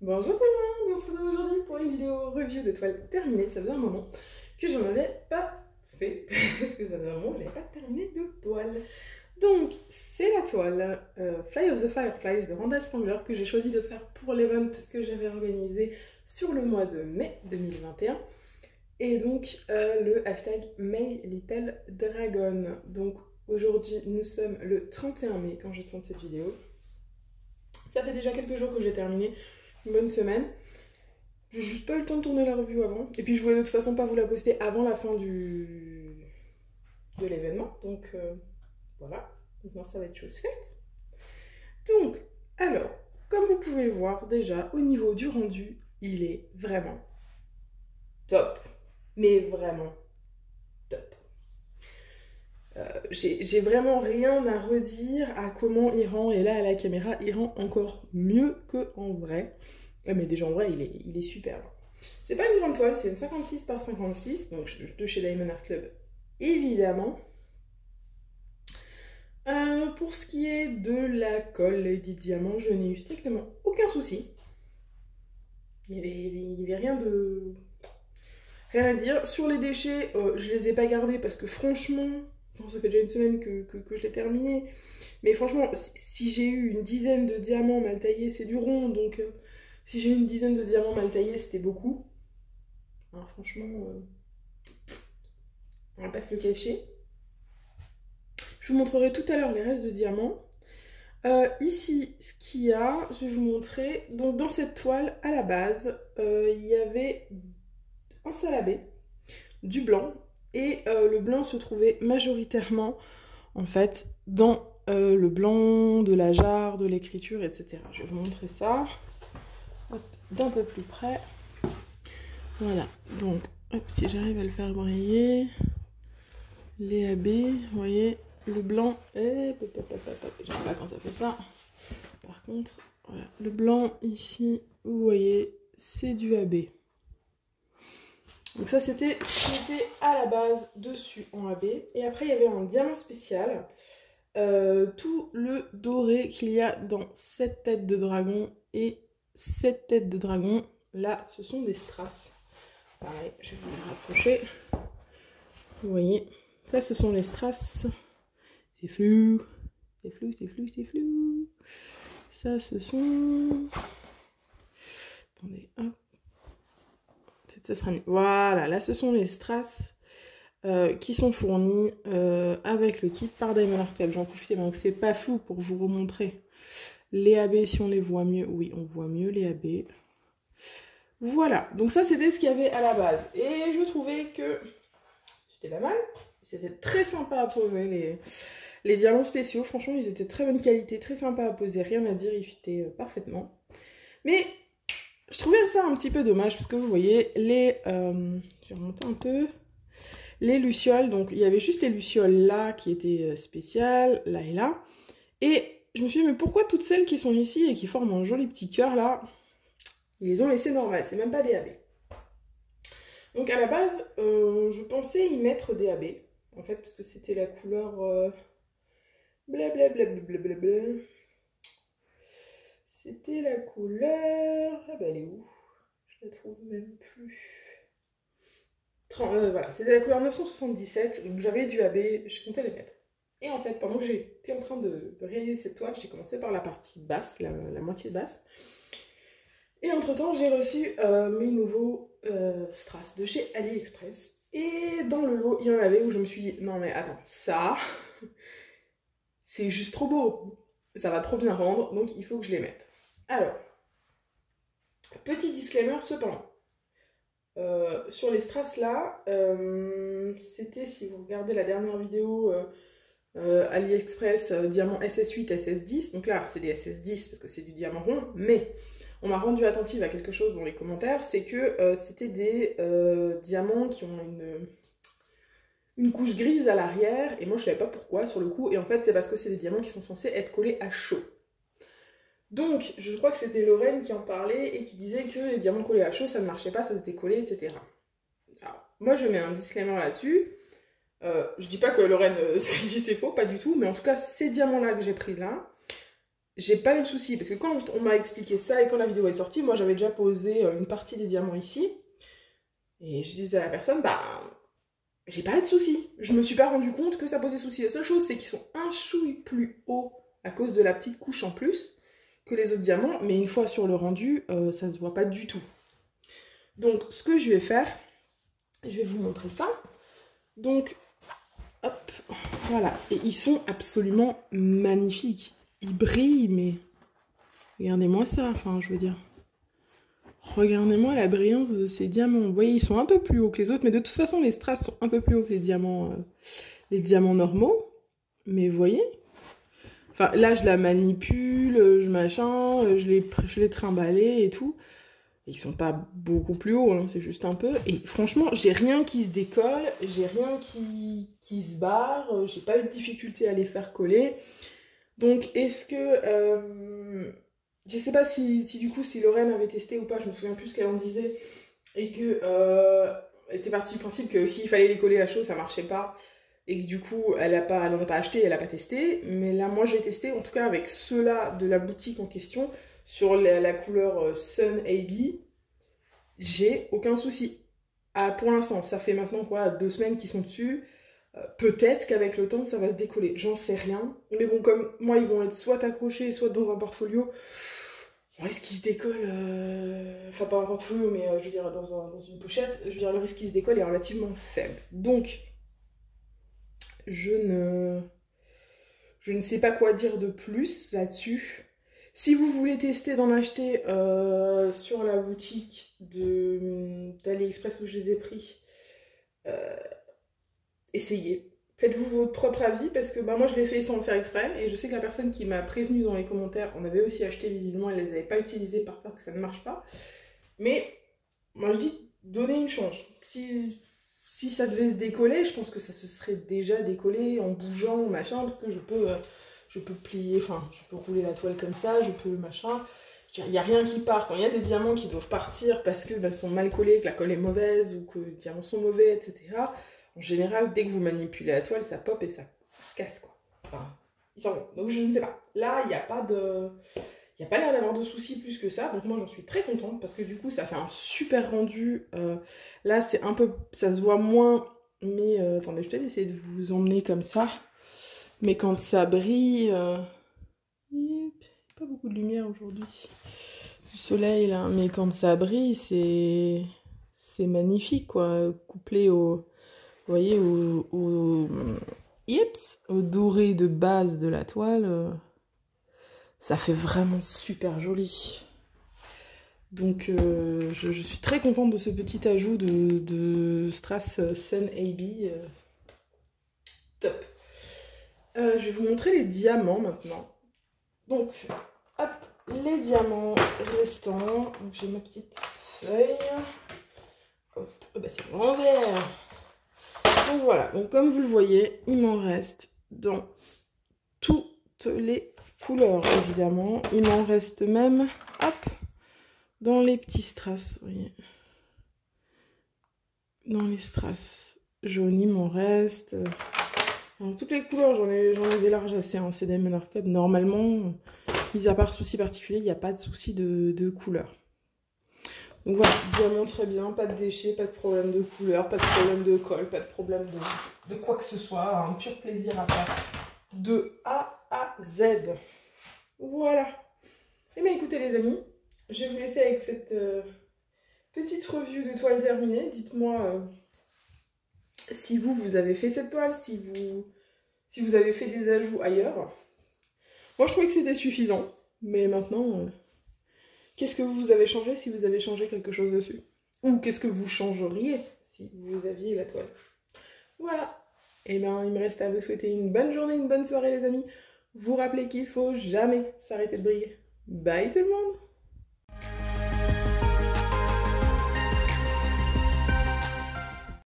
Bonjour tout le monde, on se retrouve aujourd'hui pour une vidéo review de toile terminée. Ça faisait un moment que je n'en avais pas fait, parce que j'avais un moment où je n'avais pas terminé de toile. Donc, c'est la toile Fly of the Fireflies de Randall Spangler que j'ai choisi de faire pour l'event que j'avais organisé sur le mois de mai 2021. Et donc, le hashtag My Little Dragon. Donc, aujourd'hui, nous sommes le 31 mai quand je tourne cette vidéo. Ça fait déjà quelques jours que j'ai terminé. Une bonne semaine. J'ai juste pas eu le temps de tourner la review avant. Et puis je voulais de toute façon pas vous la poster avant la fin de l'événement. Donc voilà. Maintenant ça va être chose faite. Donc, alors, comme vous pouvez le voir déjà, au niveau du rendu, il est vraiment top. Mais vraiment top. J'ai vraiment rien à redire à comment il rend. Et là, à la caméra, il rend encore mieux qu'en vrai. Mais déjà en vrai, il est superbe. C'est pas une grande toile, c'est une 56 par 56, donc de chez Diamond Art Club, évidemment. Pour ce qui est de la colle et des diamants, je n'ai eu strictement aucun souci. Il y avait rien à dire. Sur les déchets, je les ai pas gardés parce que franchement, bon, ça fait déjà une semaine que je l'ai terminé. Mais franchement, si j'ai eu une dizaine de diamants mal taillés, c'est du rond, donc si j'ai eu une dizaine de diamants mal taillés, c'était beaucoup. Alors, franchement, on va pas se le cacher. Je vous montrerai tout à l'heure les restes de diamants. Ici, ce qu'il y a, je vais vous montrer. Donc, dans cette toile, à la base, il y avait un salabé, du blanc, et le blanc se trouvait majoritairement, en fait, dans le blanc de la jarre, de l'écriture, etc. Je vais vous montrer ça d'un peu plus près. Voilà, donc, hop, si j'arrive à le faire briller, les AB, vous voyez, le blanc, j'aime pas quand ça fait ça. Par contre, voilà, le blanc ici, vous voyez, c'est du AB. Donc ça, c'était à la base dessus en AB. Et après, il y avait un diamant spécial. Tout le doré qu'il y a dans cette tête de dragon et cette tête de dragon, là, ce sont des strass. Pareil, je vais vous les rapprocher. Vous voyez, ça, ce sont les strass. C'est flou. C'est flou, c'est flou, c'est flou. Ça, ce sont... Attendez, hop. Peut-être ça sera mieux. Voilà, là, ce sont les strass qui sont fournis avec le kit par Diamond Art Club. J'en profite, donc c'est pas flou pour vous remontrer les AB si on les voit mieux. Oui, on voit mieux les AB. Voilà, donc ça c'était ce qu'il y avait à la base. Et je trouvais que c'était pas mal. C'était très sympa à poser les diamants spéciaux. Franchement, ils étaient de très bonne qualité, très sympa à poser. Rien à dire, ils fitaient parfaitement. Mais je trouvais ça un petit peu dommage parce que vous voyez, je vais remonter un peu. Les lucioles, donc il y avait juste les lucioles là qui étaient spéciales, là et là. Et je me suis dit, mais pourquoi toutes celles qui sont ici et qui forment un joli petit cœur là, ils les ont laissées normales, c'est même pas des AB. Donc à la base, je pensais y mettre des AB, en fait, parce que c'était la couleur blablabla. C'était la couleur... Ah bah elle est où? Je la trouve même plus. Voilà, c'était la couleur 977, donc j'avais du AB, je comptais les mettre. Et en fait, pendant que j'étais en train de réaliser cette toile, j'ai commencé par la partie basse, la moitié basse. Et entre-temps, j'ai reçu mes nouveaux strass de chez AliExpress. Et dans le lot, il y en avait où je me suis dit, non mais attends, ça, c'est juste trop beau. Ça va trop bien rendre, donc il faut que je les mette. Alors, petit disclaimer cependant. Sur les strass là, c'était, si vous regardez la dernière vidéo AliExpress diamant SS8, SS10, donc là c'est des SS10 parce que c'est du diamant rond, mais on m'a rendu attentive à quelque chose dans les commentaires, c'est que c'était des diamants qui ont une couche grise à l'arrière, et moi je savais pas pourquoi sur le coup, et en fait c'est parce que c'est des diamants qui sont censés être collés à chaud. Donc, je crois que c'était Lorraine qui en parlait et qui disait que les diamants collés à chaud, ça ne marchait pas, ça se décollait, etc. Alors, moi, je mets un disclaimer là-dessus. Je dis pas que Lorraine, ce qu'elle dit, c'est faux, pas du tout. Mais en tout cas, ces diamants-là que j'ai pris là, j'ai pas eu le souci, parce que quand on m'a expliqué ça et quand la vidéo est sortie, moi j'avais déjà posé une partie des diamants ici, et je disais à la personne, bah, j'ai pas eu de souci. Je me suis pas rendu compte que ça posait souci. La seule chose, c'est qu'ils sont un chouille plus haut à cause de la petite couche en plus que les autres diamants, mais une fois sur le rendu, ça se voit pas du tout. Donc, ce que je vais faire, je vais vous montrer ça. Donc, hop, voilà. Et ils sont absolument magnifiques. Ils brillent, mais regardez-moi ça, enfin, je veux dire. Regardez-moi la brillance de ces diamants. Vous voyez, ils sont un peu plus hauts que les autres, mais de toute façon, les strass sont un peu plus hauts que les diamants normaux. Mais vous voyez? Enfin, là, je la manipule, je machin, je les trimballais et tout. Ils sont pas beaucoup plus hauts, hein, c'est juste un peu. Et franchement, j'ai rien qui se décolle, j'ai rien qui se barre, j'ai pas eu de difficulté à les faire coller. Donc, est-ce que... je sais pas si du coup, si Lorraine avait testé ou pas, je me souviens plus ce qu'elle en disait. Et que elle était partie du principe que s'il fallait les coller à chaud, ça marchait pas. Et que du coup, elle n'en a pas acheté, elle a pas testé. Mais là, moi, j'ai testé, en tout cas avec ceux-là de la boutique en question, sur la couleur Sun AB, j'ai aucun souci. Ah, pour l'instant, ça fait maintenant quoi, 2 semaines qu'ils sont dessus. Peut-être qu'avec le temps, ça va se décoller. J'en sais rien. Mais bon, comme moi, ils vont être soit accrochés, soit dans un portfolio. Le risque qu'ils se décollent... Enfin, pas un portfolio, mais je veux dire, dans une pochette. Je veux dire, le risque qu'ils se décollent est relativement faible. Donc, je ne sais pas quoi dire de plus là-dessus. Si vous voulez tester d'en acheter sur la boutique d'AliExpress où je les ai pris, essayez. Faites-vous votre propre avis parce que bah, moi je l'ai fait sans le faire exprès et je sais que la personne qui m'a prévenu dans les commentaires en avait aussi acheté visiblement, elle ne les avait pas utilisées par peur que ça ne marche pas. Mais moi je dis donnez une chance. Si ça devait se décoller, je pense que ça se serait déjà décollé en bougeant, machin, parce que je peux plier, enfin je peux rouler la toile comme ça, je peux machin. Il n'y a rien qui part. Quand il y a des diamants qui doivent partir parce que bah, sont mal collés, que la colle est mauvaise ou que les diamants sont mauvais, etc. En général, dès que vous manipulez la toile, ça pop et ça se casse, quoi. Enfin, ils s'en vont. Donc je ne sais pas. Là, il n'y a pas l'air d'avoir de soucis plus que ça. Donc moi, j'en suis très contente parce que du coup, ça fait un super rendu. Là, c'est un peu... Ça se voit moins. Mais attendez, je vais peut-être essayer de vous emmener comme ça. Mais quand ça brille... pas beaucoup de lumière aujourd'hui. Du soleil, là. Mais quand ça brille, c'est magnifique, quoi. Couplé au... Vous voyez, au doré de base de la toile, ça fait vraiment super joli. Donc, je suis très contente de ce petit ajout de Strass Sun AB. Top. Je vais vous montrer les diamants maintenant. Donc, hop, les diamants restants. Donc, j'ai ma petite feuille. Hop, oh bah c'est mon verre. Donc voilà, donc comme vous le voyez, il m'en reste dans toutes les couleurs, évidemment. Il m'en reste même, hop, dans les petits strass, vous voyez. Dans les strass jaunes, il m'en reste. Alors, toutes les couleurs, j'en ai des larges assez, hein, c'est des Menor Club. Normalement, mis à part souci particulier, il n'y a pas de souci de couleur. Donc voilà, diamant très bien, pas de déchets, pas de problème de couleur, pas de problème de colle, pas de problème de quoi que ce soit. Un pur plaisir à faire de A à Z. Voilà. Et bien écoutez les amis, je vais vous laisser avec cette petite review de toile terminée. Dites-moi si vous avez fait cette toile, si vous avez fait des ajouts ailleurs. Moi je trouvais que c'était suffisant, mais maintenant... Qu'est-ce que vous avez changé si vous avez changé quelque chose dessus? Ou qu'est-ce que vous changeriez si vous aviez la toile? Voilà. Et bien, il me reste à vous souhaiter une bonne journée, une bonne soirée les amis. Vous rappelez qu'il faut jamais s'arrêter de briller. Bye tout le monde!